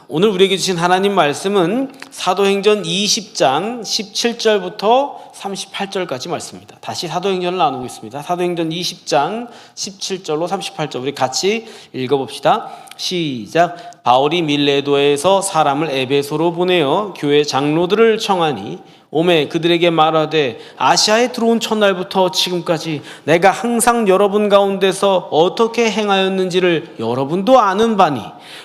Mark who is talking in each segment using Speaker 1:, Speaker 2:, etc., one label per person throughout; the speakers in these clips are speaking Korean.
Speaker 1: 오늘 우리에게 주신 하나님 말씀은 사도행전 20장 17절부터 38절까지 말씀입니다. 다시 사도행전을 나누고 있습니다. 사도행전 20장 17절로 38절 우리 같이 읽어봅시다. 시작. 바울이 밀레도에서 사람을 에베소로 보내어 교회 장로들을 청하니 오매 그들에게 말하되 아시아에 들어온 첫날부터 지금까지 내가 항상 여러분 가운데서 어떻게 행하였는지를 여러분도 아는 바니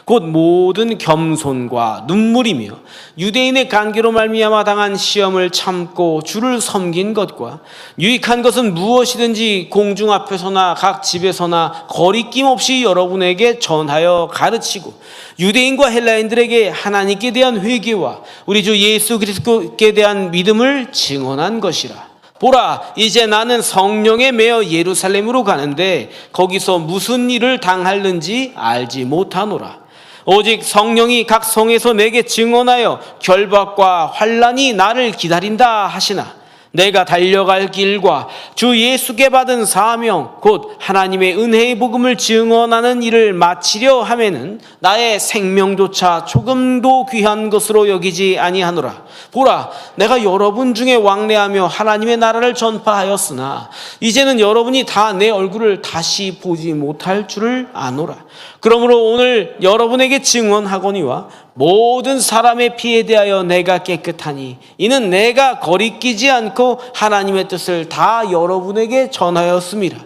Speaker 1: 곧 모든 겸손과 눈물이며 유대인의 간계로 말미암아 당한 시험을 참고 주를 섬긴 것과 유익한 것은 무엇이든지 공중 앞에서나 각 집에서나 거리낌 없이 여러분에게 전하여 가르치고 유대인과 헬라인들에게 하나님께 대한 회개와 우리 주 예수 그리스도께 대한 믿음을 증언한 것이라. 보라, 이제 나는 성령에 매여 예루살렘으로 가는데 거기서 무슨 일을 당할는지 알지 못하노라. 오직 성령이 각 성에서 내게 증언하여 결박과 환난이 나를 기다린다 하시나 내가 달려갈 길과 주 예수께 받은 사명 곧 하나님의 은혜의 복음을 증언하는 일을 마치려 하면은 나의 생명조차 조금도 귀한 것으로 여기지 아니하노라. 보라, 내가 여러분 중에 왕래하며 하나님의 나라를 전파하였으나 이제는 여러분이 다 내 얼굴을 다시 보지 못할 줄을 아노라. 그러므로 오늘 여러분에게 증언하거니와 모든 사람의 피에 대하여 내가 깨끗하니 이는 내가 거리끼지 않고 하나님의 뜻을 다 여러분에게 전하였습니다.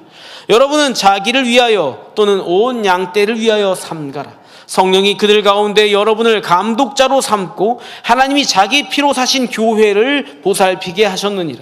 Speaker 1: 여러분은 자기를 위하여 또는 온 양떼를 위하여 삼가라. 성령이 그들 가운데 여러분을 감독자로 삼고 하나님이 자기 피로 사신 교회를 보살피게 하셨느니라.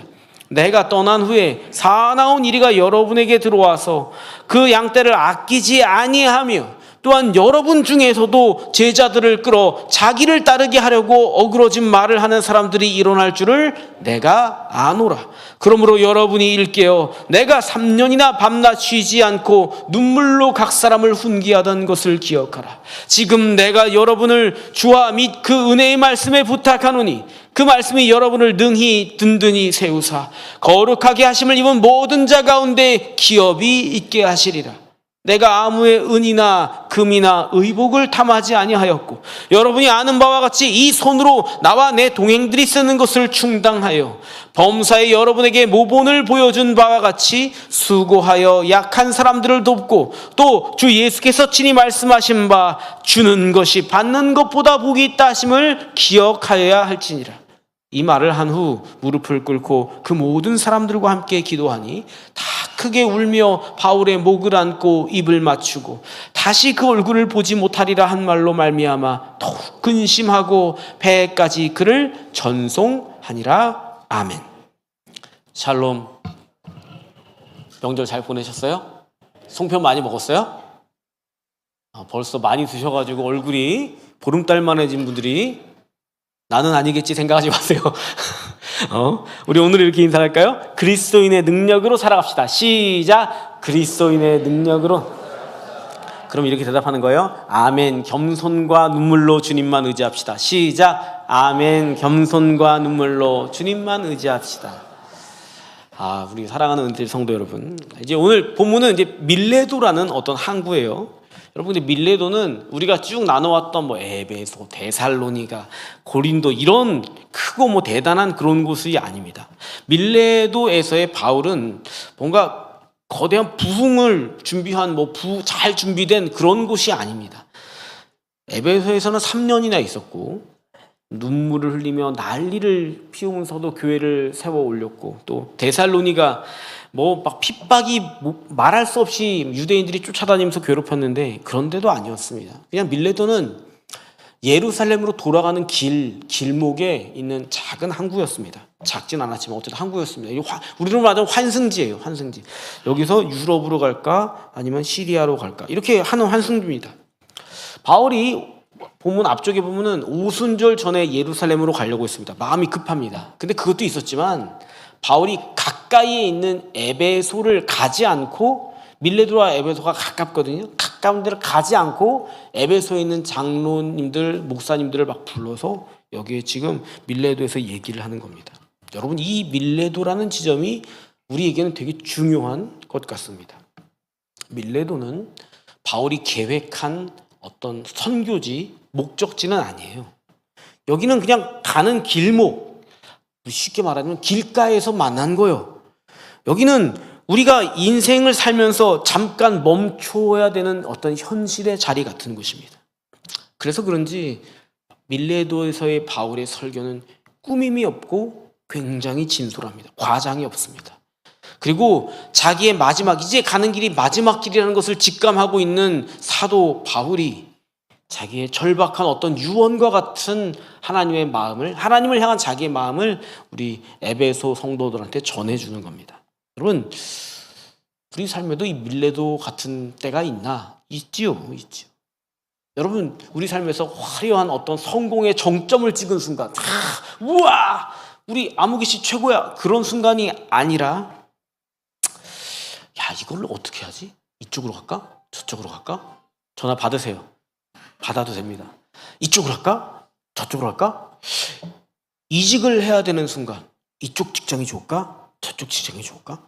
Speaker 1: 내가 떠난 후에 사나운 이리가 여러분에게 들어와서 그 양떼를 아끼지 아니하며 또한 여러분 중에서도 제자들을 끌어 자기를 따르게 하려고 어그러진 말을 하는 사람들이 일어날 줄을 내가 아노라. 그러므로 여러분이 일깨어 내가 3년이나 밤낮 쉬지 않고 눈물로 각 사람을 훈계하던 것을 기억하라. 지금 내가 여러분을 주와 및 그 은혜의 말씀에 부탁하노니 그 말씀이 여러분을 능히 든든히 세우사 거룩하게 하심을 입은 모든 자 가운데 기업이 있게 하시리라. 내가 아무의 은이나 금이나 의복을 탐하지 아니하였고 여러분이 아는 바와 같이 이 손으로 나와 내 동행들이 쓰는 것을 충당하여 범사에 여러분에게 모본을 보여준 바와 같이 수고하여 약한 사람들을 돕고 또 주 예수께서 친히 말씀하신 바 주는 것이 받는 것보다 복이 있다 하심을 기억하여야 할지니라. 이 말을 한 후 무릎을 꿇고 그 모든 사람들과 함께 기도하니 다 크게 울며 바울의 목을 안고 입을 맞추고 다시 그 얼굴을 보지 못하리라 한 말로 말미암아 더욱 근심하고 배까지 그를 전송하니라. 아멘. 샬롬. 명절 잘 보내셨어요? 송편 많이 먹었어요? 벌써 많이 드셔가지고 얼굴이 보름달만해진 분들이 나는 아니겠지 생각하지 마세요. 우리 오늘 이렇게 인사할까요? 그리스도인의 능력으로 살아갑시다. 시작. 그리스도인의 능력으로. 그럼 이렇게 대답하는 거예요. 아멘. 겸손과 눈물로 주님만 의지합시다. 시작. 아멘. 겸손과 눈물로 주님만 의지합시다. 우리 사랑하는 은퇴 성도 여러분, 이제 오늘 본문은 이제 밀레도라는 어떤 항구예요. 여러분, 근데 밀레도는 우리가 쭉 나눠왔던 에베소, 데살로니가, 고린도 이런 크고 대단한 그런 곳이 아닙니다. 밀레도에서의 바울은 뭔가 거대한 부흥을 준비한 잘 준비된 그런 곳이 아닙니다. 에베소에서는 3년이나 있었고 눈물을 흘리며 난리를 피우면서도 교회를 세워 올렸고 또 데살로니가 막 핍박이 말할 수 없이 유대인들이 쫓아다니면서 괴롭혔는데 그런데도 아니었습니다. 그냥 밀레도는 예루살렘으로 돌아가는 길목에 있는 작은 항구였습니다. 작진 않았지만 어쨌든 항구였습니다. 우리로 말하면 환승지예요. 환승지. 여기서 유럽으로 갈까 아니면 시리아로 갈까 이렇게 하는 환승지입니다. 바울이 본문 앞쪽에 보면은 오순절 전에 예루살렘으로 가려고 했습니다. 마음이 급합니다. 근데 그것도 있었지만 바울이 가까이에 있는 에베소를 가지 않고 밀레도와 에베소가 가깝거든요. 가까운 데를 가지 않고 에베소에 있는 장로님들, 목사님들을 막 불러서 여기에 지금 밀레도에서 얘기를 하는 겁니다. 여러분, 이 밀레도라는 지점이 우리에게는 되게 중요한 것 같습니다. 밀레도는 바울이 계획한 어떤 선교지 목적지는 아니에요. 여기는 그냥 가는 길목, 쉽게 말하면 길가에서 만난 거예요. 여기는 우리가 인생을 살면서 잠깐 멈춰야 되는 어떤 현실의 자리 같은 곳입니다. 그래서 그런지 밀레도에서의 바울의 설교는 꾸밈이 없고 굉장히 진솔합니다. 과장이 없습니다. 그리고 자기의 마지막, 이제 가는 길이 마지막 길이라는 것을 직감하고 있는 사도 바울이 자기의 절박한 어떤 유언과 같은 하나님의 마음을, 하나님을 향한 자기의 마음을 우리 에베소 성도들한테 전해주는 겁니다. 여러분, 우리 삶에도 이 밀레도 같은 때가 있나? 있지요. 여러분, 우리 삶에서 화려한 어떤 성공의 정점을 찍은 순간, 우와! 우리 아무개 씨 최고야! 그런 순간이 아니라, 야, 이걸 어떻게 하지? 이쪽으로 갈까? 저쪽으로 갈까? 전화 받으세요. 받아도 됩니다. 이쪽으로 할까? 저쪽으로 할까? 이직을 해야 되는 순간, 이쪽 직장이 좋을까? 저쪽 직장이 좋을까?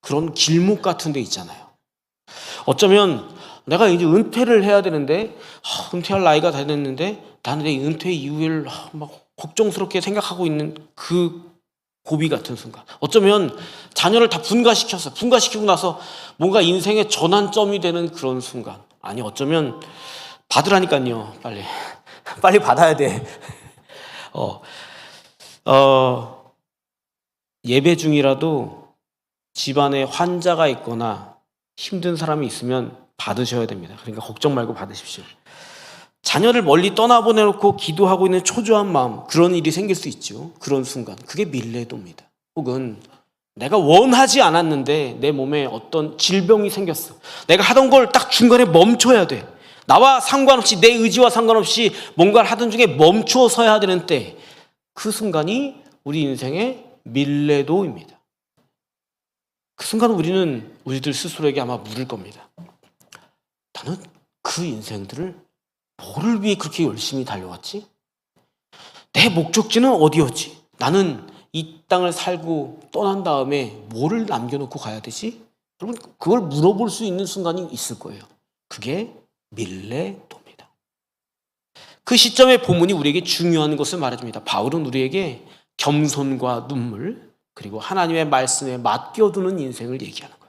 Speaker 1: 그런 길목 같은 데 있잖아요. 어쩌면 내가 이제 은퇴를 해야 되는데, 은퇴할 나이가 다 됐는데 나는 내 은퇴 이후를 막 걱정스럽게 생각하고 있는 그 고비 같은 순간. 어쩌면 자녀를 다 분가시키고 나서 뭔가 인생의 전환점이 되는 그런 순간. 아니, 어쩌면 받으라니까요. 빨리 받아야 돼. 예배 중이라도 집안에 환자가 있거나 힘든 사람이 있으면 받으셔야 됩니다. 그러니까 걱정 말고 받으십시오. 자녀를 멀리 떠나보내놓고 기도하고 있는 초조한 마음, 그런 일이 생길 수 있죠. 그런 순간, 그게 밀레도입니다. 혹은 내가 원하지 않았는데 내 몸에 어떤 질병이 생겼어. 내가 하던 걸 딱 중간에 멈춰야 돼. 나와 상관없이, 내 의지와 상관없이 뭔가를 하던 중에 멈추어 서야 되는 때, 그 순간이 우리 인생의 밀레도입니다. 그 순간 우리는 우리들 스스로에게 아마 물을 겁니다. 나는 그 인생들을 뭐를 위해 그렇게 열심히 달려왔지? 내 목적지는 어디였지? 나는 이 땅을 살고 떠난 다음에 뭐를 남겨놓고 가야 되지? 여러분, 그걸 물어볼 수 있는 순간이 있을 거예요. 그게 밀레도입니다. 그 시점의 본문이 우리에게 중요한 것을 말해줍니다. 바울은 우리에게 겸손과 눈물, 그리고 하나님의 말씀에 맡겨두는 인생을 얘기하는 거예요.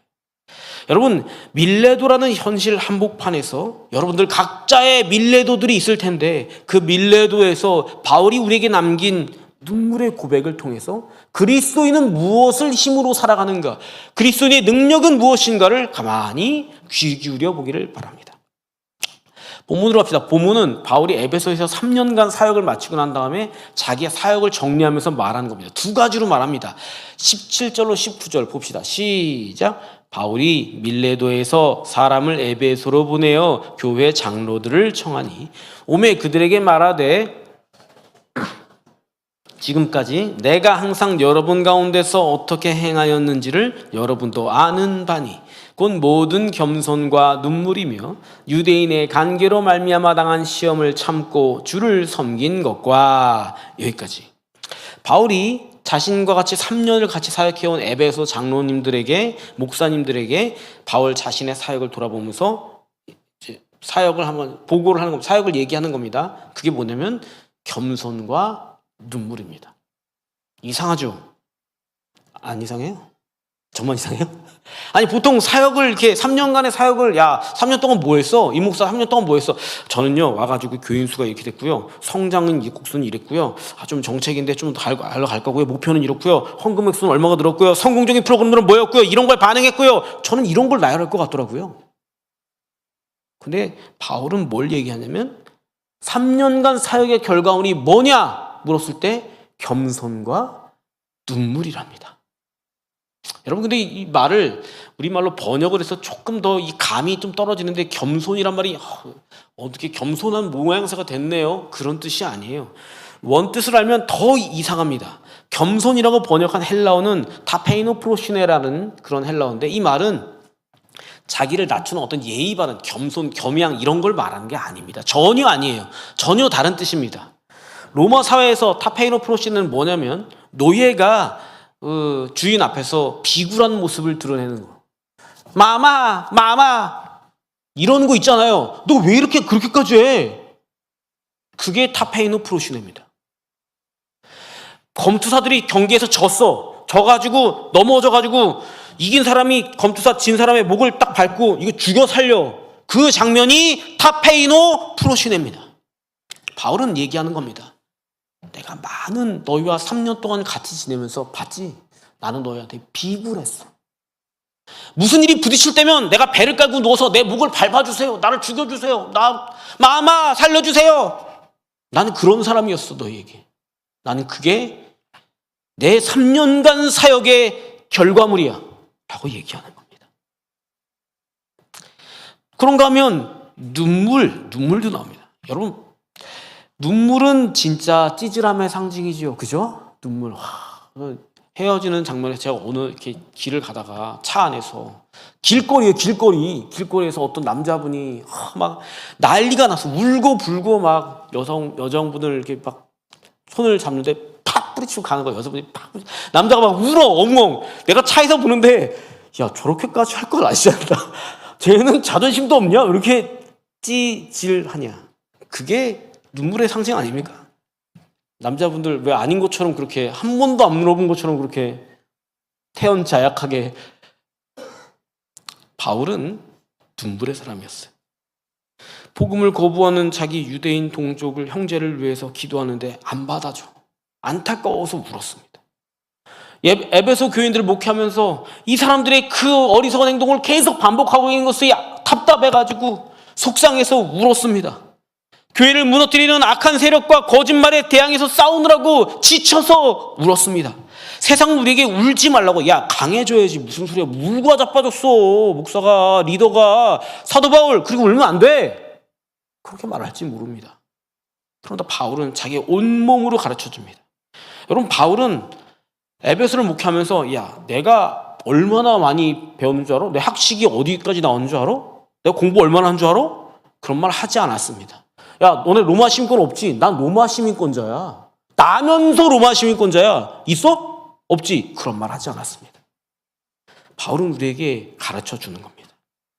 Speaker 1: 여러분, 밀레도라는 현실 한복판에서 여러분들 각자의 밀레도들이 있을 텐데, 그 밀레도에서 바울이 우리에게 남긴 눈물의 고백을 통해서 그리스도인은 무엇을 힘으로 살아가는가, 그리스도인의 능력은 무엇인가를 가만히 귀 기울여 보기를 바랍니다. 본문으로 갑시다. 본문은 바울이 에베소에서 3년간 사역을 마치고 난 다음에 자기의 사역을 정리하면서 말하는 겁니다. 두 가지로 말합니다. 17절로 19절 봅시다. 시작. 바울이 밀레도에서 사람을 에베소로 보내어 교회 장로들을 청하니 오매 그들에게 말하되, 지금까지 내가 항상 여러분 가운데서 어떻게 행하였는지를 여러분도 아는 바니 곧 모든 겸손과 눈물이며 유대인의 간계로 말미암아 당한 시험을 참고 주를 섬긴 것과. 여기까지. 바울이 자신과 같이 3년을 같이 사역해온 에베소 장로님들에게, 목사님들에게 바울 자신의 사역을 돌아보면서 사역을 한번 보고를 하는 겁니다. 사역을 얘기하는 겁니다. 그게 뭐냐면 겸손과 눈물입니다. 이상하죠? 안 이상해요? 저만 이상해요? 아니, 보통 사역을 이렇게 3년간의 사역을, 야, 3년 동안 뭐 했어? 이 목사 3년 동안 뭐 했어? 저는요, 와가지고 교인 수가 이렇게 됐고요. 성장은 국수는 이랬고요. 좀 정책인데 좀 더 알러 갈 거고요. 목표는 이렇고요. 헌금 액수는 얼마가 들었고요. 성공적인 프로그램들은 뭐였고요. 이런 걸 반영했고요. 저는 이런 걸 나열할 것 같더라고요. 근데 바울은 뭘 얘기하냐면 3년간 사역의 결과물이 뭐냐 물었을 때 겸손과 눈물이랍니다. 여러분, 근데 이 말을 우리말로 번역을 해서 조금 더 이 감이 좀 떨어지는데, 겸손이란 말이 어떻게 겸손한 모양새가 됐네요, 그런 뜻이 아니에요. 원뜻을 알면 더 이상합니다. 겸손이라고 번역한 헬라어는 타페이노프로시네라는 그런 헬라어인데, 이 말은 자기를 낮추는 어떤 예의 바른 겸손, 겸양 이런 걸 말하는 게 아닙니다. 전혀 아니에요. 전혀 다른 뜻입니다. 로마 사회에서 타페이노프로시는 뭐냐면 노예가 주인 앞에서 비굴한 모습을 드러내는 거. 마마 이러는 거 있잖아요. 너 왜 이렇게 그렇게까지 해? 그게 타페이노 프로시네입니다. 검투사들이 경기에서 져가지고 넘어져가지고 이긴 사람이 검투사 진 사람의 목을 딱 밟고 이거 죽여 살려. 그 장면이 타페이노 프로시네입니다. 바울은 얘기하는 겁니다. 내가 많은 너희와 3년 동안 같이 지내면서 봤지? 나는 너희한테 비굴했어. 무슨 일이 부딪힐 때면 내가 배를 깔고 누워서 내 목을 밟아주세요. 나를 죽여주세요. 마마 살려주세요. 나는 그런 사람이었어, 너희에게. 나는 그게 내 3년간 사역의 결과물이야 라고 얘기하는 겁니다. 그런가 하면 눈물도 나옵니다. 여러분, 눈물은 진짜 찌질함의 상징이지요. 그죠? 눈물. 헤어지는 장면에서 제가 어느 이렇게 길을 가다가 차 안에서 길거리에서 어떤 남자분이 막 난리가 나서 울고 불고 막 여성분을 이렇게 막 손을 잡는데 팍 뿌리치고 가는 거예요. 여성분이 팍 남자가 막 울어 엉엉. 내가 차에서 보는데 야 저렇게까지 할 걸 아시지 않나? 쟤는 자존심도 없냐? 왜 이렇게 찌질하냐? 그게 눈물의 상징 아닙니까? 남자분들 왜 아닌 것처럼 그렇게 한 번도 안 물어본 것처럼 그렇게 태연자약하게. 바울은 눈물의 사람이었어요. 복음을 거부하는 자기 유대인 동족을 형제를 위해서 기도하는데 안 받아줘. 안타까워서 울었습니다. 에베소 교인들을 목회하면서 이 사람들의 그 어리석은 행동을 계속 반복하고 있는 것이 답답해가지고 속상해서 울었습니다. 교회를 무너뜨리는 악한 세력과 거짓말에 대항해서 싸우느라고 지쳐서 울었습니다. 세상은 우리에게 울지 말라고. 야 강해져야지. 무슨 소리야. 울고 자빠졌어. 목사가 리더가 사도 바울. 그리고 울면 안 돼. 그렇게 말할지 모릅니다. 그런데 바울은 자기 온몸으로 가르쳐줍니다. 여러분 바울은 에베소를 목회하면서 야 내가 얼마나 많이 배웠는 줄 알아? 내 학식이 어디까지 나오는 줄 알아? 내가 공부 얼마나 한 줄 알아? 그런 말 하지 않았습니다. 야 너네 로마 시민권 없지? 난 로마 시민권자야. 나면서 로마 시민권자야. 있어? 없지? 그런 말 하지 않았습니다. 바울은 우리에게 가르쳐 주는 겁니다.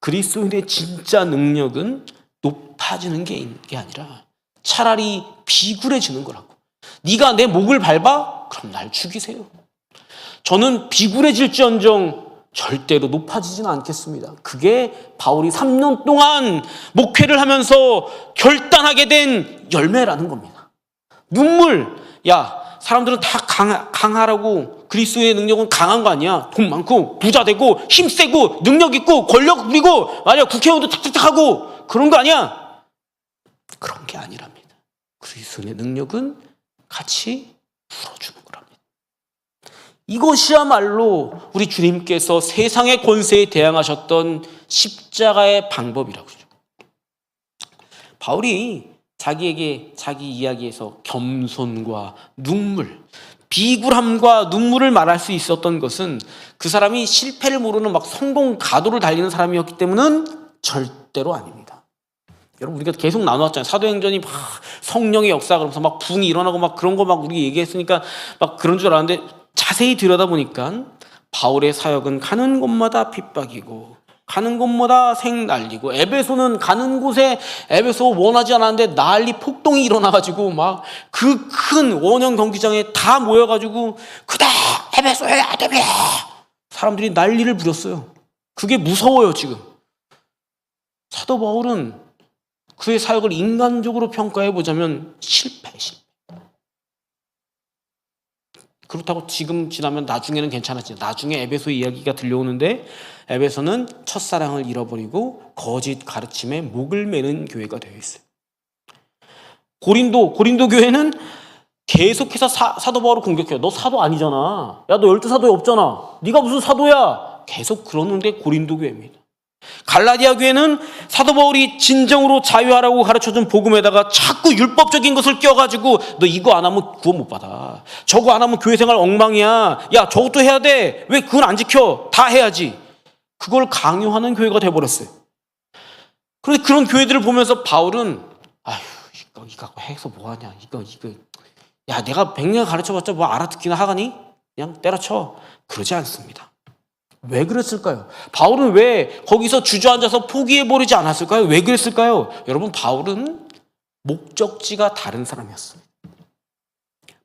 Speaker 1: 그리스도인의 진짜 능력은 높아지는 게 아니라 차라리 비굴해지는 거라고. 네가 내 목을 밟아? 그럼 날 죽이세요. 저는 비굴해질지언정 절대로 높아지지는 않겠습니다. 그게 바울이 3년 동안 목회를 하면서 결단하게 된 열매라는 겁니다. 눈물. 야 사람들은 다 강하라고. 그리스도의 능력은 강한 거 아니야. 돈 많고 부자 되고 힘세고 능력 있고 권력 부리고 말이야 국회의원도 탁탁탁하고 그런 거 아니야. 그런 게 아니랍니다. 그리스도의 능력은 같이 풀어주는 거랍니다. 이것이야말로 우리 주님께서 세상의 권세에 대항하셨던 십자가의 방법이라고 하죠. 바울이 자기 이야기에서 겸손과 눈물, 비굴함과 눈물을 말할 수 있었던 것은 그 사람이 실패를 모르는 막 성공 가도를 달리는 사람이었기 때문은 절대로 아닙니다. 여러분 우리가 계속 나눠왔잖아요. 사도행전이 막 성령의 역사 그러면서 막 붕이 일어나고 막 그런 거 막 우리 얘기했으니까 막 그런 줄 알았는데 자세히 들여다보니까 바울의 사역은 가는 곳마다 핍박이고 가는 곳마다 생 날리고 에베소는 가는 곳에 에베소 원하지 않았는데 난리 폭동이 일어나가지고 막 그 큰 원형 경기장에 다 모여가지고 그다 에베소의 아들이야 사람들이 난리를 부렸어요. 그게 무서워요 지금. 사도 바울은 그의 사역을 인간적으로 평가해보자면 실패. 그렇다고 지금 지나면 나중에는 괜찮았지. 나중에 에베소 이야기가 들려오는데 에베소는 첫사랑을 잃어버리고 거짓 가르침에 목을 매는 교회가 되어 있어요. 고린도 교회는 계속해서 사도 바울을 공격해요. 너 사도 아니잖아. 야, 너 12사도에 없잖아. 네가 무슨 사도야. 계속 그러는데 고린도 교회입니다. 갈라디아 교회는 사도 바울이 진정으로 자유하라고 가르쳐준 복음에다가 자꾸 율법적인 것을 껴가지고 너 이거 안 하면 구원 못 받아. 저거 안 하면 교회 생활 엉망이야. 야 저것도 해야 돼. 왜 그건 안 지켜? 다 해야지. 그걸 강요하는 교회가 돼버렸어요. 그런데 그런 교회들을 보면서 바울은 아휴 이거 해서 뭐하냐. 이거 야 내가 100년 가르쳐봤자 뭐 알아듣기나 하가니? 그냥 때려쳐. 그러지 않습니다. 왜 그랬을까요? 바울은 왜 거기서 주저앉아서 포기해버리지 않았을까요? 왜 그랬을까요? 여러분 바울은 목적지가 다른 사람이었습니다.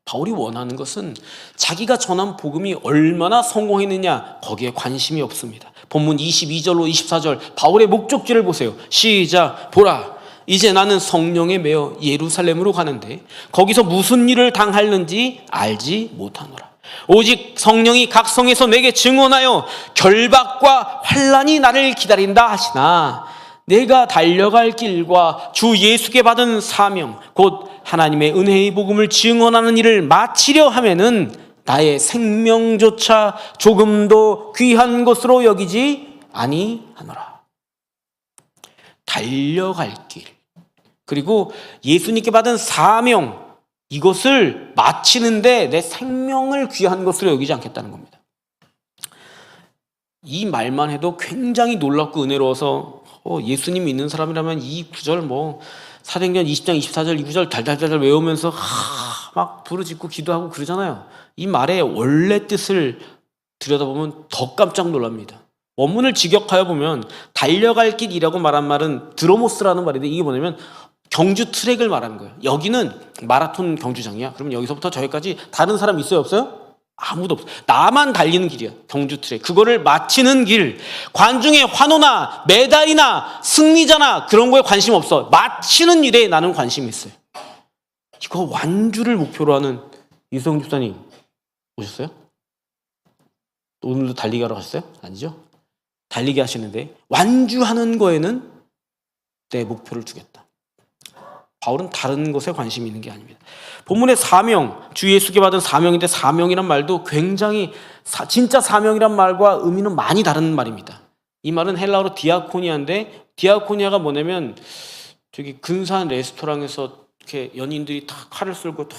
Speaker 1: 바울이 원하는 것은 자기가 전한 복음이 얼마나 성공했느냐, 거기에 관심이 없습니다. 본문 22절로 24절 바울의 목적지를 보세요. 시작. 보라, 이제 나는 성령에 매여 예루살렘으로 가는데 거기서 무슨 일을 당할는지 알지 못하노라. 오직 성령이 각 성에서 내게 증언하여 결박과 환난이 나를 기다린다 하시나 내가 달려갈 길과 주 예수께 받은 사명 곧 하나님의 은혜의 복음을 증언하는 일을 마치려 하면은 나의 생명조차 조금도 귀한 것으로 여기지 아니하노라. 달려갈 길, 그리고 예수님께 받은 사명, 이것을 마치는데 내 생명을 귀한 것으로 여기지 않겠다는 겁니다. 이 말만 해도 굉장히 놀랍고 은혜로워서 예수님 믿는 사람이라면 이 구절 사도행전 20장 24절 이 구절 달달달 외우면서 막 부르짖고 기도하고 그러잖아요. 이 말의 원래 뜻을 들여다보면 더 깜짝 놀랍니다. 원문을 직역하여 보면 달려갈 길이라고 말한 말은 드로모스라는 말인데 이게 뭐냐면 경주 트랙을 말하는 거예요. 여기는 마라톤 경주장이야. 그러면 여기서부터 저기까지 다른 사람 있어요, 없어요? 아무도 없어. 나만 달리는 길이야. 경주 트랙. 그거를 마치는 길. 관중의 환호나 메달이나 승리자나 그런 거에 관심 없어. 마치는 일에 나는 관심이 있어요. 이거 완주를 목표로 하는 이수영 집사님 오셨어요? 오늘도 달리기 하러 가셨어요? 아니죠? 달리기 하시는데 완주하는 거에는 내 목표를 주겠다. 바울은 다른 것에 관심이 있는 게 아닙니다. 본문의 사명, 주 예수께 받은 사명인데 사명이란 말도 굉장히 진짜 사명이란 말과 의미는 많이 다른 말입니다. 이 말은 헬라어로 디아코니아인데 디아코니아가 뭐냐면 저기 근사한 레스토랑에서 이렇게 연인들이 다 칼을 쓸고 다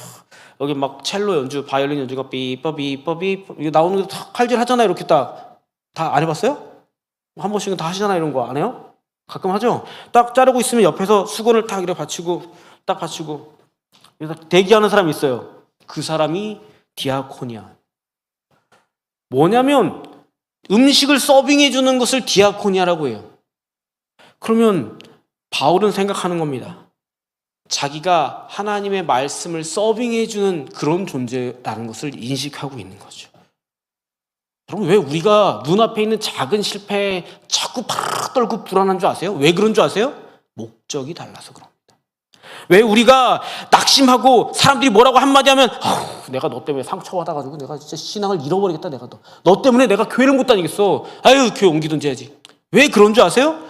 Speaker 1: 여기 막 첼로 연주, 바이올린 연주가 삐빠삐빠삐 이거 나오는 게 다 칼질 하잖아요. 이렇게 다 안 해봤어요? 한 번씩은 다 하시잖아요. 이런 거 안 해요? 가끔 하죠. 딱 자르고 있으면 옆에서 수건을 딱 이렇게 받치고 딱 받치고 그래서 대기하는 사람이 있어요. 그 사람이 디아코니아. 뭐냐면 음식을 서빙해 주는 것을 디아코니아라고 해요. 그러면 바울은 생각하는 겁니다. 자기가 하나님의 말씀을 서빙해 주는 그런 존재라는 것을 인식하고 있는 거죠. 여러분, 왜 우리가 눈앞에 있는 작은 실패에 자꾸 팍 떨고 불안한 줄 아세요? 왜 그런 줄 아세요? 목적이 달라서 그럽니다. 왜 우리가 낙심하고 사람들이 뭐라고 한마디 하면 내가 너 때문에 상처받아가지고 내가 진짜 신앙을 잃어버리겠다. 내가 너 때문에 내가 교회를 못 다니겠어. 아유, 교회 옮기든지 해야지. 왜 그런 줄 아세요?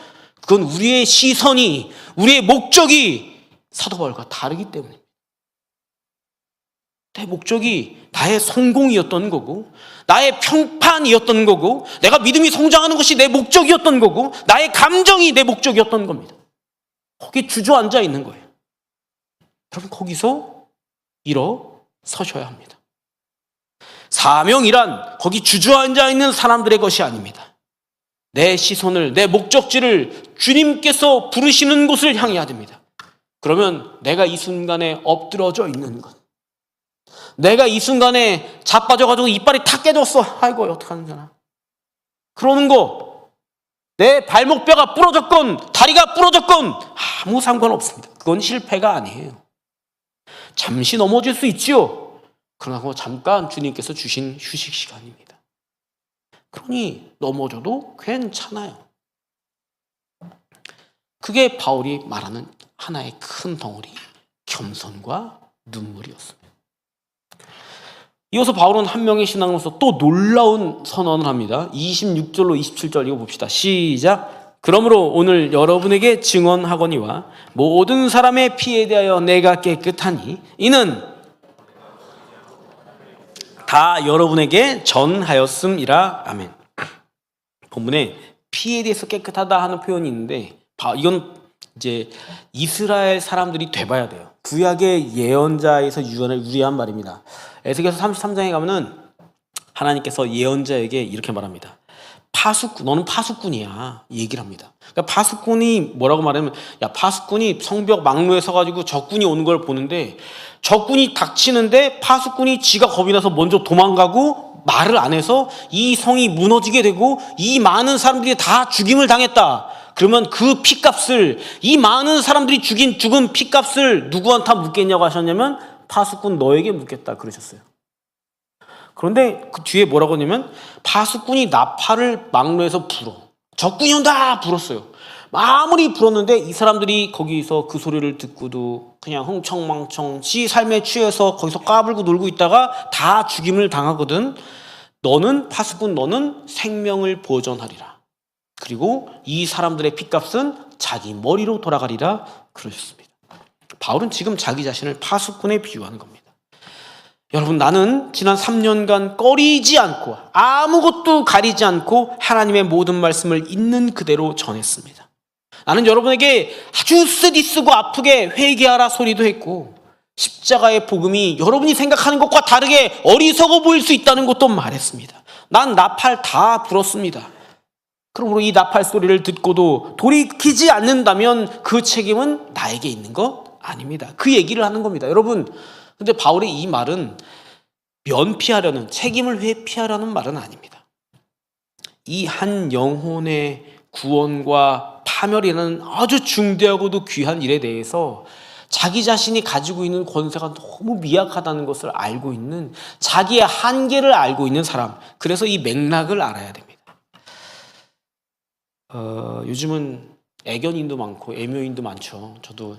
Speaker 1: 그건 우리의 시선이, 우리의 목적이 사도 바울과 다르기 때문입니다. 내 목적이 나의 성공이었던 거고 나의 평판이었던 거고 내가 믿음이 성장하는 것이 내 목적이었던 거고 나의 감정이 내 목적이었던 겁니다. 거기에 주저앉아 있는 거예요. 여러분, 거기서 일어서셔야 합니다. 사명이란 거기 주저앉아 있는 사람들의 것이 아닙니다. 내 시선을, 내 목적지를 주님께서 부르시는 곳을 향해야 됩니다. 그러면 내가 이 순간에 엎드러져 있는 것, 내가 이 순간에 자빠져가지고 이빨이 탁 깨졌어. 아이고, 어떡하는 거야. 그러는 거, 내 발목뼈가 부러졌건 다리가 부러졌건 아무 상관없습니다. 그건 실패가 아니에요. 잠시 넘어질 수 있지요. 그러나 그거 잠깐 주님께서 주신 휴식 시간입니다. 그러니 넘어져도 괜찮아요. 그게 바울이 말하는 하나의 큰 덩어리, 겸손과 눈물이었습니다. 이어서 바울은 한 명의 신앙으로서 또 놀라운 선언을 합니다. 26절로 27절 이거 봅시다. 시작. 그러므로 오늘 여러분에게 증언하거니와 모든 사람의 피에 대하여 내가 깨끗하니 이는 다 여러분에게 전하였음이라. 아멘. 본문에 피에 대해서 깨끗하다 하는 표현이 있는데 이건 이제 이스라엘 사람들이 돼봐야 돼요. 구약의 예언자에서 유래한 말입니다. 에스겔서 33장에 가면은 하나님께서 예언자에게 이렇게 말합니다. 너는 파수꾼이야. 얘기를 합니다. 그러니까 파수꾼이 뭐라고 말하면, 파수꾼이 성벽 막루에 서가지고 적군이 오는 걸 보는데 적군이 닥치는데 파수꾼이 지가 겁이 나서 먼저 도망가고 말을 안 해서 이 성이 무너지게 되고 이 많은 사람들이 다 죽임을 당했다. 그러면 그 피값을, 이 많은 사람들이 죽은 피값을 누구한테 묻겠냐고 하셨냐면 파수꾼 너에게 묻겠다 그러셨어요. 그런데 그 뒤에 뭐라고 하냐면 파수꾼이 나팔을 막로에서 불어. 적군이 온다 불었어요. 아무리 불었는데 이 사람들이 거기서 그 소리를 듣고도 그냥 흥청망청 지 삶에 취해서 거기서 까불고 놀고 있다가 다 죽임을 당하거든. 너는 파수꾼, 너는 생명을 보전하리라. 그리고 이 사람들의 핏값은 자기 머리로 돌아가리라 그러셨습니다. 바울은 지금 자기 자신을 파수꾼에 비유하는 겁니다. 여러분, 나는 지난 3년간 꺼리지 않고 아무것도 가리지 않고 하나님의 모든 말씀을 있는 그대로 전했습니다. 나는 여러분에게 아주 쓰디쓰고 아프게 회개하라 소리도 했고, 십자가의 복음이 여러분이 생각하는 것과 다르게 어리석어 보일 수 있다는 것도 말했습니다. 난 나팔 다 불었습니다. 그러므로 이 나팔 소리를 듣고도 돌이키지 않는다면 그 책임은 나에게 있는 것 아닙니다. 그 얘기를 하는 겁니다. 여러분, 근데 바울의 이 말은 면피하려는, 책임을 회피하려는 말은 아닙니다. 이 한 영혼의 구원과 파멸이라는 아주 중대하고도 귀한 일에 대해서 자기 자신이 가지고 있는 권세가 너무 미약하다는 것을 알고 있는, 자기의 한계를 알고 있는 사람, 그래서 이 맥락을 알아야 됩니다. 요즘은 애견인도 많고 애묘인도 많죠. 저도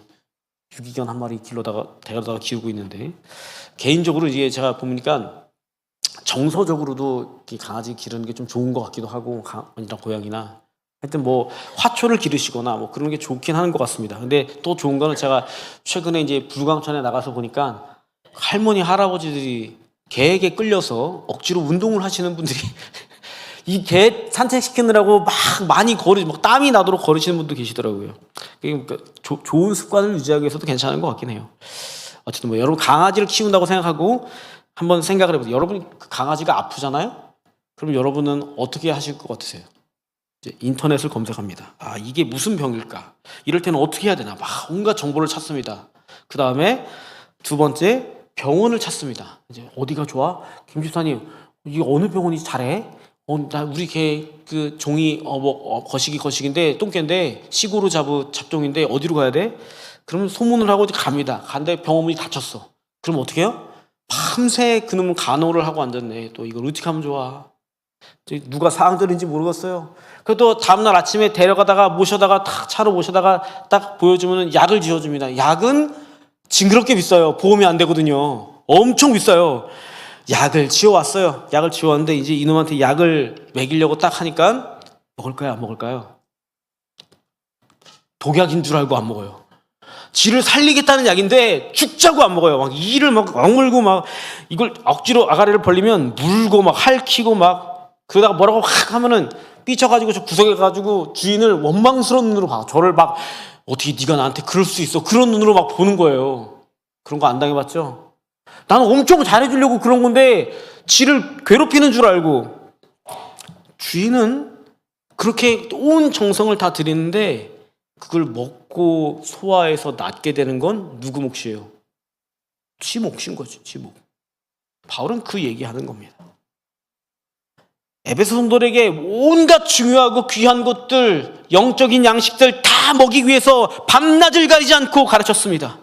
Speaker 1: 유기견 한 마리 데려다가 키우고 있는데, 개인적으로 이게 제가 보니까 정서적으로도 강아지 기르는 게 좀 좋은 것 같기도 하고, 고양이나 하여튼 뭐 화초를 기르시거나 뭐 그런 게 좋긴 하는 것 같습니다. 근데 또 좋은 거는 제가 최근에 이제 불광천에 나가서 보니까 할머니 할아버지들이 개에게 끌려서 억지로 운동을 하시는 분들이 이 개 산책시키느라고 막 많이 막 땀이 나도록 걸으시는 분도 계시더라고요. 그러니까 좋은 습관을 유지하기 위해서도 괜찮은 것 같긴 해요. 어쨌든 뭐 여러분 강아지를 키운다고 생각하고 한번 생각을 해보세요. 여러분이 그 강아지가 아프잖아요? 그럼 여러분은 어떻게 하실 것 같으세요? 이제 인터넷을 검색합니다. 아, 이게 무슨 병일까? 이럴 때는 어떻게 해야 되나? 막 온갖 정보를 찾습니다. 그 다음에 두 번째, 병원을 찾습니다. 이제 어디가 좋아? 김 집사님, 이게 어느 병원이 잘해? 나 우리 개 그 종이 거시기인데 똥개인데 시고로 잡종인데 어디로 가야 돼? 그러면 소문을 하고 갑니다. 갔는데 병원문이 닫혔어. 그럼 어떻게 해요? 밤새 그놈은 간호를 하고 앉았네. 또 이걸 어떻게 하면 좋아? 누가 상절인지 모르겠어요. 그래도 다음날 아침에 모셔다가 딱 차로 모셔다가 딱 보여주면 약을 지어줍니다. 약은 징그럽게 비싸요. 보험이 안 되거든요. 엄청 비싸요. 약을 지어왔어요. 약을 지어왔는데 이제 이놈한테 약을 먹이려고 딱 하니까 먹을까요? 안 먹을까요? 독약인 줄 알고 안 먹어요. 지를 살리겠다는 약인데 죽자고 안 먹어요. 막 이를 막 악물고 막 이걸 억지로 아가리를 벌리면 물고 막 핥히고 막 그러다가 뭐라고 확 하면은 삐쳐가지고 저 구석에 가지고 주인을 원망스러운 눈으로 봐. 저를 막 어떻게 네가 나한테 그럴 수 있어? 그런 눈으로 막 보는 거예요. 그런 거 안 당해봤죠? 나는 엄청 잘해주려고 그런 건데 지를 괴롭히는 줄 알고. 주인은 그렇게 온 정성을 다 들이는데 그걸 먹고 소화해서 낫게 되는 건 누구 몫이에요? 지 몫인 거지, 지 몫. 바울은 그 얘기하는 겁니다. 에베소 성도들에게 온갖 중요하고 귀한 것들, 영적인 양식들 다 먹이기 위해서 밤낮을 가리지 않고 가르쳤습니다.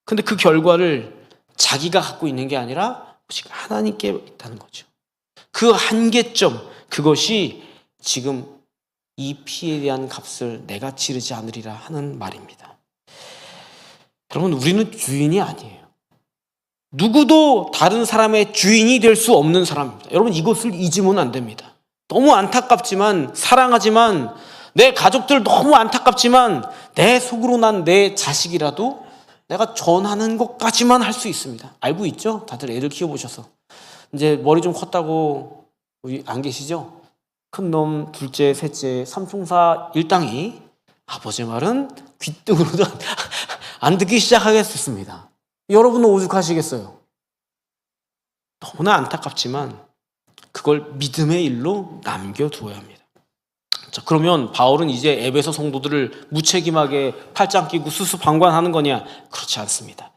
Speaker 1: 근데 그 결과를 자기가 갖고 있는 게 아니라 오직 하나님께 있다는 거죠. 그 한계점, 그것이 지금 이 피에 대한 값을 내가 치르지 않으리라 하는 말입니다. 여러분, 우리는 주인이 아니에요. 누구도 다른 사람의 주인이 될 수 없는 사람입니다. 여러분, 이것을 잊으면 안 됩니다. 너무 안타깝지만, 사랑하지만, 내 가족들 너무 안타깝지만 내 속으로 난 내 자식이라도 내가 전하는 것까지만 할 수 있습니다. 알고 있죠? 다들 애들 키워보셔서. 이제 머리 좀 컸다고 우리 안 계시죠? 큰 놈, 둘째, 셋째, 삼총사 일당이 아버지 말은 귓등으로도 안 듣기 시작하겠습니다. 여러분은 오죽하시겠어요? 너무나 안타깝지만 그걸 믿음의 일로 남겨두어야 합니다. 자, 그러면 바울은 이제 에베소 성도들을 무책임하게 팔짱 끼고 수수방관하는 거냐? 그렇지 않습니다.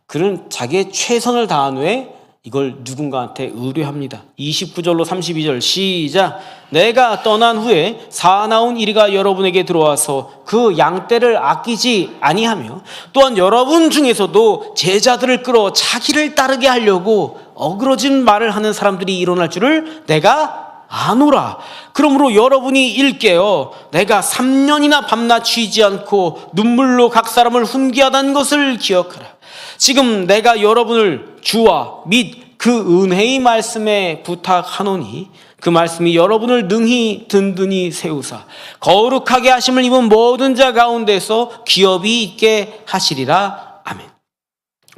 Speaker 1: 그는 자기의 최선을 다한 후에 이걸 누군가한테 의뢰합니다. 29절로 32절 시작. 내가 떠난 후에 사나운 이리가 여러분에게 들어와서 그 양떼를 아끼지 아니하며 또한 여러분 중에서도 제자들을 끌어 자기를 따르게 하려고 어그러진 말을 하는 사람들이 일어날 줄을 내가 아노라. 그러므로 여러분이 일깨어 내가 3년이나 밤낮 쉬지 않고 눈물로 각 사람을 훈계하다는 것을 기억하라. 지금 내가 여러분을 주와 및 그 은혜의 말씀에 부탁하노니 그 말씀이 여러분을 능히 든든히 세우사 거룩하게 하심을 입은 모든 자 가운데서 기업이 있게 하시리라. 아멘.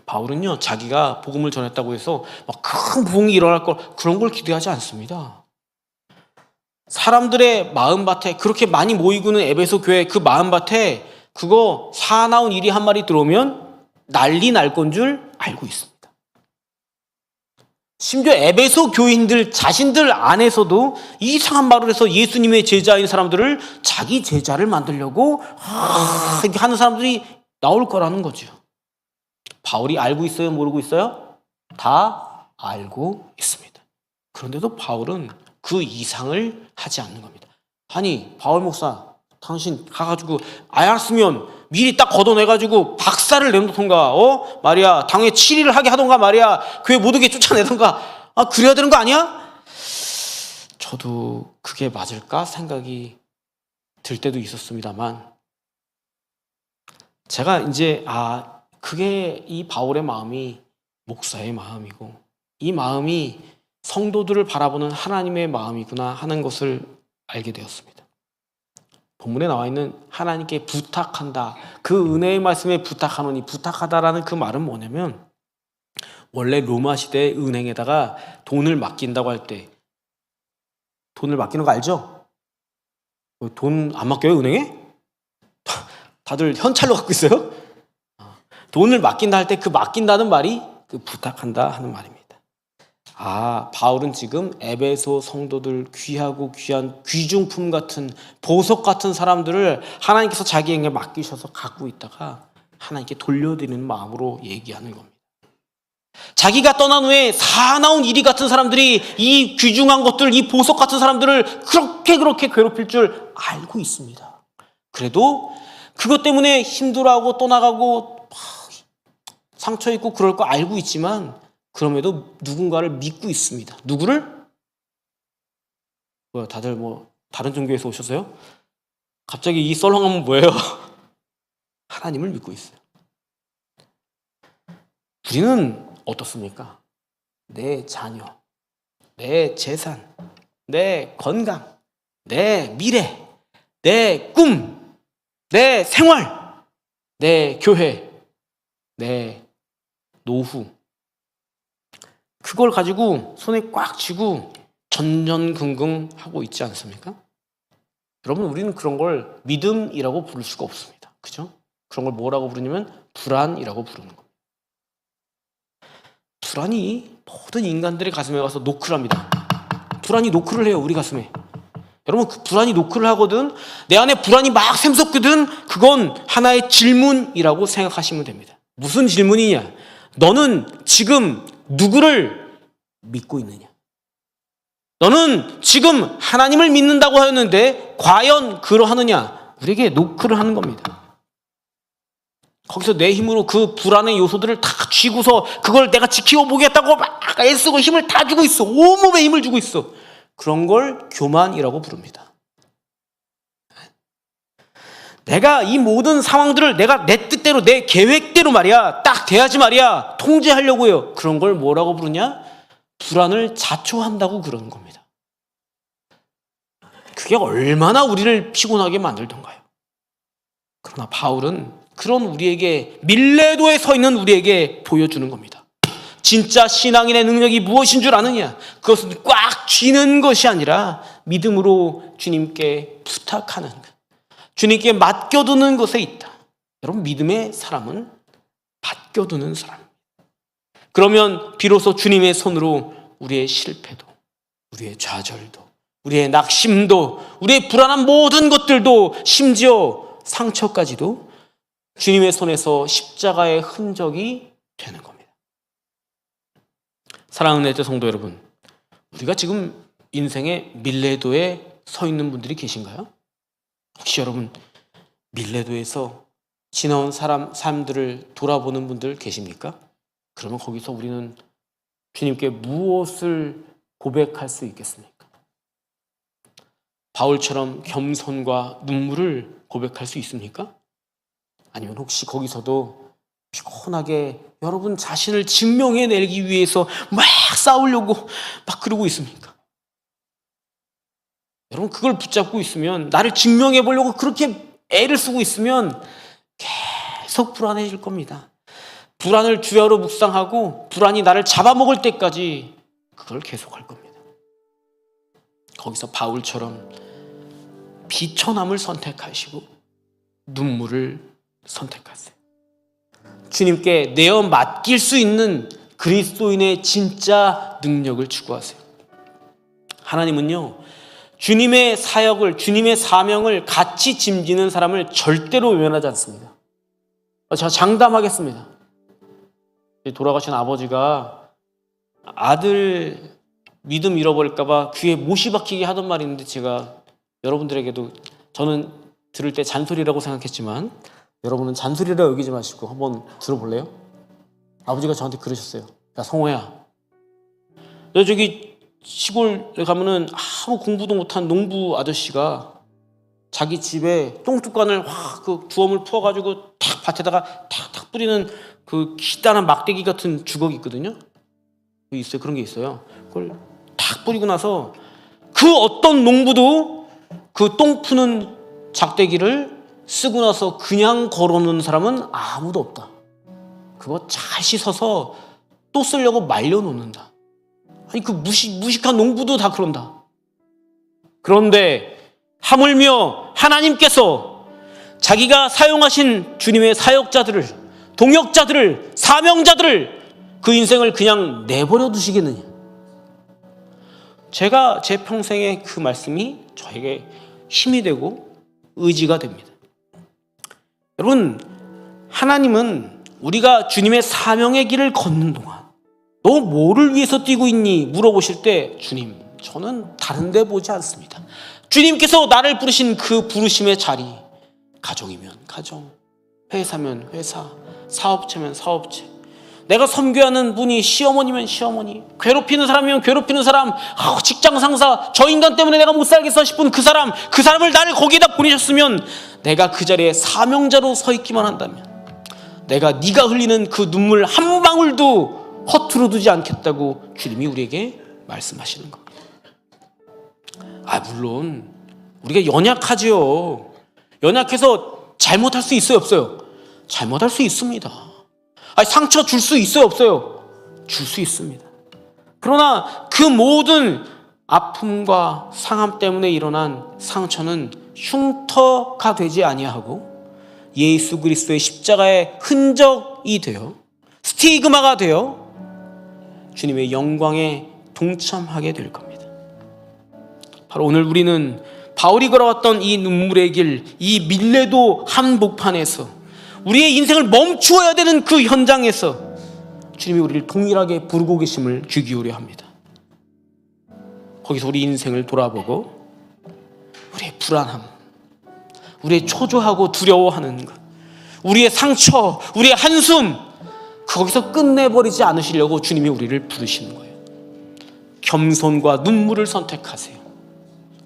Speaker 1: 바울은요, 자기가 복음을 전했다고 해서 막 큰 부흥이 일어날 걸, 그런 걸 기대하지 않습니다. 사람들의 마음밭에 그렇게 많이 모이고는 에베소 교회 그 마음밭에 그거 사나운 일이 한 마리 들어오면 난리 날 건 줄 알고 있습니다. 심지어 에베소 교인들 자신들 안에서도 이상한 말을 해서 예수님의 제자인 사람들을 자기 제자를 만들려고 이렇게 하는 사람들이 나올 거라는 거죠. 바울이 알고 있어요? 모르고 있어요? 다 알고 있습니다. 그런데도 바울은 그 이상을 하지 않는 겁니다. 아니, 바울 목사, 당신 가가지고 알았으면 미리 딱 걷어내가지고 박살을 내놓던가, 말이야, 당에 7일을 하게 하던가 말이야, 교회 못 오게 쫓아내던가, 그래야 되는 거 아니야? 저도 그게 맞을까 생각이 들 때도 있었습니다만, 제가 이제 그게 이 바울의 마음이 목사의 마음이고 이 마음이 성도들을 바라보는 하나님의 마음이구나 하는 것을 알게 되었습니다. 본문에 나와 있는 하나님께 부탁한다, 그 은혜의 말씀에 부탁하노니, 부탁하다라는 그 말은 뭐냐면, 원래 로마 시대 은행에다가 돈을 맡긴다고 할 때, 돈을 맡기는 거 알죠? 돈 안 맡겨요, 은행에? 다들 현찰로 갖고 있어요? 돈을 맡긴다 할 때 그 맡긴다는 말이 그 부탁한다 하는 말입니다. 바울은 지금 에베소 성도들, 귀하고 귀한 귀중품 같은 보석 같은 사람들을 하나님께서 자기에게 맡기셔서 갖고 있다가 하나님께 돌려드리는 마음으로 얘기하는 겁니다. 자기가 떠난 후에 사나운 이리 같은 사람들이 이 귀중한 것들, 이 보석 같은 사람들을 그렇게 괴롭힐 줄 알고 있습니다. 그래도 그것 때문에 힘들어하고 떠나가고 상처 있고 그럴 거 알고 있지만, 그럼에도 누군가를 믿고 있습니다. 누구를? 다들 다른 종교에서 오셨어요? 갑자기 이 썰렁함은 뭐예요? 하나님을 믿고 있어요. 우리는 어떻습니까? 내 자녀, 내 재산, 내 건강, 내 미래, 내 꿈, 내 생활, 내 교회, 내 노후, 그걸 가지고 손에 꽉 쥐고 전전긍긍 하고 있지 않습니까? 여러분, 우리는 그런 걸 믿음이라고 부를 수가 없습니다. 그죠? 그런 걸 뭐라고 부르냐면 불안이라고 부르는 겁니다. 불안이 모든 인간들의 가슴에 가서 노크를 합니다. 불안이 노크를 해요, 우리 가슴에. 여러분, 그 불안이 노크를 하거든, 내 안에 불안이 막 샘솟거든, 그건 하나의 질문이라고 생각하시면 됩니다. 무슨 질문이냐? 너는 지금 누구를 믿고 있느냐? 너는 지금 하나님을 믿는다고 하였는데 과연 그러하느냐? 우리에게 노크를 하는 겁니다. 거기서 내 힘으로 그 불안의 요소들을 다 쥐고서 그걸 내가 지키고 보겠다고 막 애쓰고 힘을 다 주고 있어. 온몸에 힘을 주고 있어. 그런 걸 교만이라고 부릅니다. 내가 이 모든 상황들을 내가 내 뜻대로, 내 계획대로 말이야, 딱 돼야지 말이야, 통제하려고 해요. 그런 걸 뭐라고 부르냐? 불안을 자초한다고 그러는 겁니다. 그게 얼마나 우리를 피곤하게 만들던가요. 그러나 바울은 그런 우리에게, 밀레도에 서 있는 우리에게 보여주는 겁니다. 진짜 신앙인의 능력이 무엇인 줄 아느냐? 그것은 꽉 쥐는 것이 아니라 믿음으로 주님께 부탁하는 것, 주님께 맡겨두는 것에 있다. 여러분, 믿음의 사람은 맡겨두는 사람입니다. 그러면 비로소 주님의 손으로 우리의 실패도, 우리의 좌절도, 우리의 낙심도, 우리의 불안한 모든 것들도, 심지어 상처까지도 주님의 손에서 십자가의 흔적이 되는 겁니다. 사랑하는 애들 성도 여러분, 우리가 지금 인생의 밀레도에 서 있는 분들이 계신가요? 혹시 여러분 밀레도에서 지나온 삶들을 돌아보는 분들 계십니까? 그러면 거기서 우리는 주님께 무엇을 고백할 수 있겠습니까? 바울처럼 겸손과 눈물을 고백할 수 있습니까? 아니면 혹시 거기서도 피곤하게 여러분 자신을 증명해내기 위해서 막 싸우려고 막 그러고 있습니까? 여러분 그걸 붙잡고 있으면, 나를 증명해보려고 그렇게 애를 쓰고 있으면 계속 불안해질 겁니다. 불안을 주야로 묵상하고 불안이 나를 잡아먹을 때까지 그걸 계속할 겁니다. 거기서 바울처럼 비천함을 선택하시고 눈물을 선택하세요. 주님께 내어 맡길 수 있는 그리스도인의 진짜 능력을 추구하세요. 하나님은요, 주님의 사역을, 주님의 사명을 같이 짐지는 사람을 절대로 외면하지 않습니다. 제가 장담하겠습니다. 돌아가신 아버지가 아들 믿음 잃어버릴까봐 귀에 못이 박히게 하던 말이 있는데, 제가 여러분들에게도, 저는 들을 때 잔소리라고 생각했지만 여러분은 잔소리라고 여기지 마시고 한번 들어볼래요? 아버지가 저한테 그러셨어요. 야 성호야, 너 저기 시골에 가면은 아무 공부도 못한 농부 아저씨가 자기 집에 똥뚜껑을 확 그 두엄을 부어가지고 탁 밭에다가 탁탁 뿌리는 그 기단한 막대기 같은 주걱이 있거든요. 있어요. 그런 게 있어요. 그걸 탁 뿌리고 나서 그 어떤 농부도 그 똥 푸는 작대기를 쓰고 나서 그냥 걸어놓는 사람은 아무도 없다. 그거 잘 씻어서 또 쓰려고 말려놓는다. 아니 그 무식한 농부도 다 그런다. 그런데 하물며 하나님께서 자기가 사용하신 주님의 사역자들을, 동역자들을, 사명자들을, 그 인생을 그냥 내버려 두시겠느냐. 제가 제 평생에 그 말씀이 저에게 힘이 되고 의지가 됩니다. 여러분, 하나님은 우리가 주님의 사명의 길을 걷는 동안 너 뭐를 위해서 뛰고 있니? 물어보실 때 주님, 저는 다른 데 보지 않습니다. 주님께서 나를 부르신 그 부르심의 자리, 가정이면 가정, 회사면 회사, 사업체면 사업체, 내가 섬교하는 분이 시어머니면 시어머니, 괴롭히는 사람이면 괴롭히는 사람, 직장 상사, 저 인간 때문에 내가 못 살겠어 싶은 그 사람을 나를 거기에다 보내셨으면 내가 그 자리에 사명자로 서 있기만 한다면 내가 네가 흘리는 그 눈물 한 방울도 허투루 두지 않겠다고 주님이 우리에게 말씀하시는 겁니다. 물론 우리가 연약하지요. 연약해서 잘못할 수 있어요, 없어요? 잘못할 수 있습니다. 상처 줄 수 있어요, 없어요? 줄 수 있습니다. 그러나 그 모든 아픔과 상함 때문에 일어난 상처는 흉터가 되지 아니하고 예수 그리스도의 십자가의 흔적이 되어 스티그마가 되어 주님의 영광에 동참하게 될 겁니다. 바로 오늘 우리는 바울이 걸어왔던 이 눈물의 길, 이 밀레도 한복판에서 우리의 인생을 멈추어야 되는 그 현장에서 주님이 우리를 동일하게 부르고 계심을 귀 기울여 합니다. 거기서 우리 인생을 돌아보고 우리의 불안함, 우리의 초조하고 두려워하는 것, 우리의 상처, 우리의 한숨, 거기서 끝내버리지 않으시려고 주님이 우리를 부르시는 거예요. 겸손과 눈물을 선택하세요.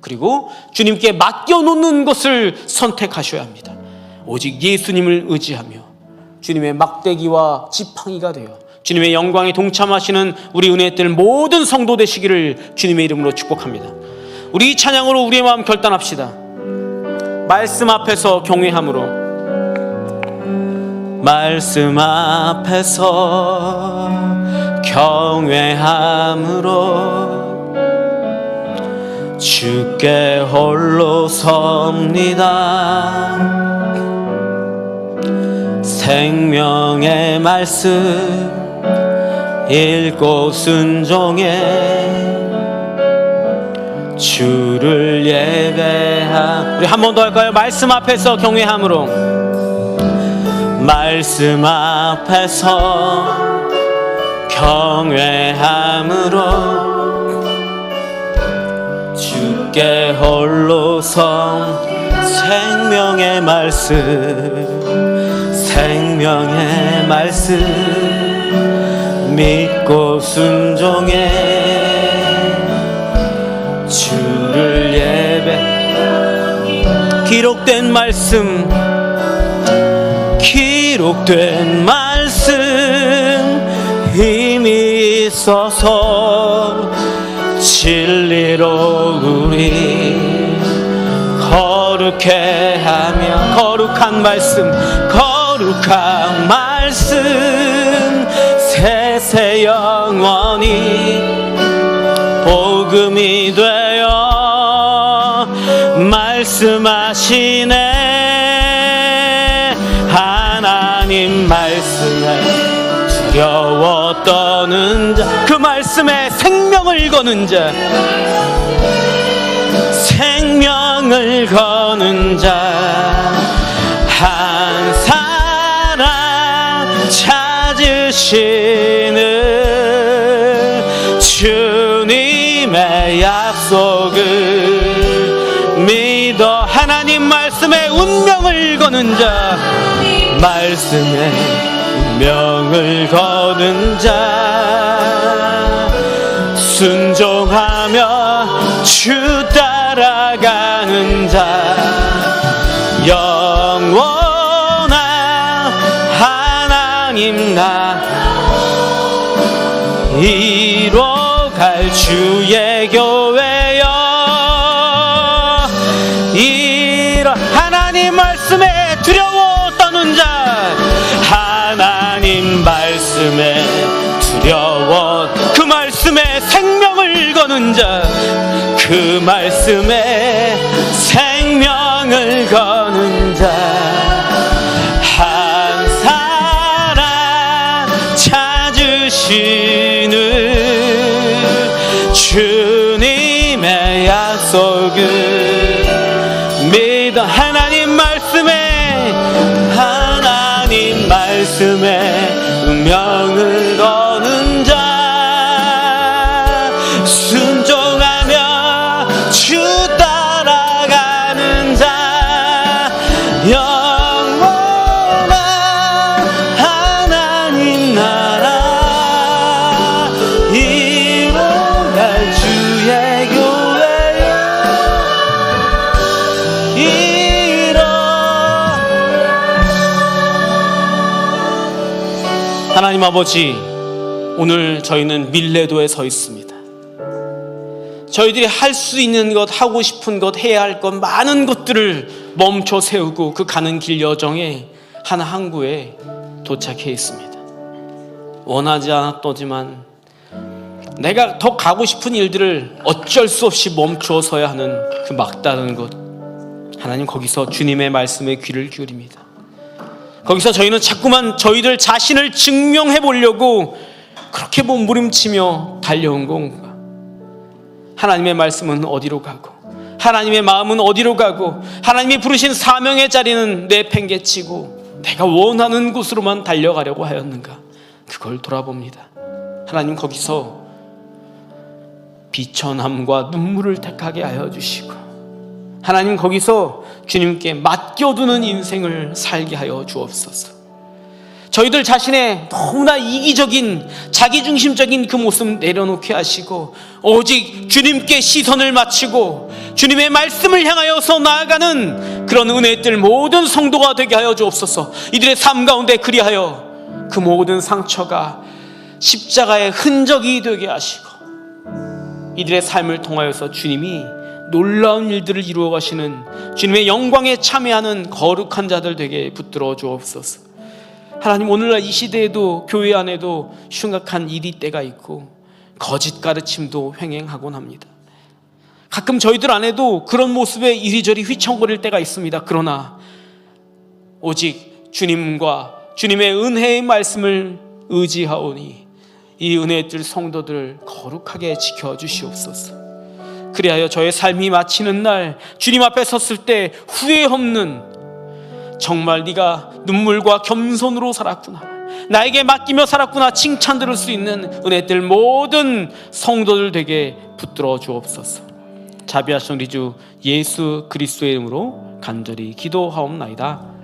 Speaker 1: 그리고 주님께 맡겨놓는 것을 선택하셔야 합니다. 오직 예수님을 의지하며 주님의 막대기와 지팡이가 되어 주님의 영광에 동참하시는 우리 은혜들 모든 성도 되시기를 주님의 이름으로 축복합니다. 우리 찬양으로 우리의 마음 결단합시다. 말씀 앞에서 경외함으로, 말씀 앞에서 경외함으로 주께 홀로 섭니다. 생명의 말씀 읽고 순종해 주를 예배하. 우리 한 번 더 할까요? 말씀 앞에서 경외함으로, 말씀 앞에서 경외함으로 마음으로 주께 홀로서 생명의 말씀 믿고 순종해 주를 예배. 기록된 말씀 힘이 있어서 진리로 우리 거룩해 하며 거룩한 말씀 세세 영원히 복음이 되어 말씀하시네. 하나님 말씀에 두려워 떠는 자, 그 말씀에 생명을 거는 자, 한 사람 찾으시는 주님의 약속을 믿어. 하나님 말씀에 운명을 거는 자, 순종하며 주 따라가는 자, 영원한 하나님 나 이뤄갈 주의 교회여. 하나님 말씀에 두려워 떠는 자, 하나님 말씀에 두려워, 그 말씀에 생명을 거는 자, 그 말씀에 생명을 거는 자, 한 사람 찾으시는 주님의 약속을 믿어. 하나님 말씀에 운명을 거는 자, 순종하며 주 따라가는 자, 영원한 하나님 나라 이뤄갈 주의 교회여. 하나님 아버지, 오늘 저희는 밀레도에 서 있습니다. 저희들이 할 수 있는 것, 하고 싶은 것, 해야 할 것, 많은 것들을 멈춰 세우고 그 가는 길 여정에 한 항구에 도착해 있습니다. 원하지 않았더지만 내가 더 가고 싶은 일들을 어쩔 수 없이 멈추어서야 하는 그 막다른 곳, 하나님 거기서 주님의 말씀에 귀를 기울입니다. 거기서 저희는 자꾸만 저희들 자신을 증명해 보려고 그렇게 몸부림치며 달려온 건가? 하나님의 말씀은 어디로 가고, 하나님의 마음은 어디로 가고, 하나님이 부르신 사명의 자리는 내팽개치고 내가 원하는 곳으로만 달려가려고 하였는가? 그걸 돌아봅니다. 하나님 거기서 비천함과 눈물을 택하게 하여 주시고, 하나님 거기서 주님께 맡겨두는 인생을 살게 하여 주옵소서. 저희들 자신의 너무나 이기적인 자기중심적인 그 모습 내려놓게 하시고 오직 주님께 시선을 맞추고 주님의 말씀을 향하여서 나아가는 그런 은혜들 모든 성도가 되게 하여 주옵소서. 이들의 삶 가운데 그리하여 그 모든 상처가 십자가의 흔적이 되게 하시고 이들의 삶을 통하여서 주님이 놀라운 일들을 이루어 가시는 주님의 영광에 참여하는 거룩한 자들 되게 붙들어 주옵소서. 하나님, 오늘날 이 시대에도 교회 안에도 흉악한 일이 때가 있고 거짓 가르침도 횡행하곤 합니다. 가끔 저희들 안에도 그런 모습에 이리저리 휘청거릴 때가 있습니다. 그러나 오직 주님과 주님의 은혜의 말씀을 의지하오니 이 은혜의 뜰 성도들을 거룩하게 지켜주시옵소서. 그리하여 저의 삶이 마치는 날 주님 앞에 섰을 때 후회 없는, 정말 네가 눈물과 겸손으로 살았구나, 나에게 맡기며 살았구나 칭찬 들을 수 있는 은혜들 모든 성도들 되게 붙들어 주옵소서. 자비하신 우리 주 예수 그리스도의 이름으로 간절히 기도하옵나이다.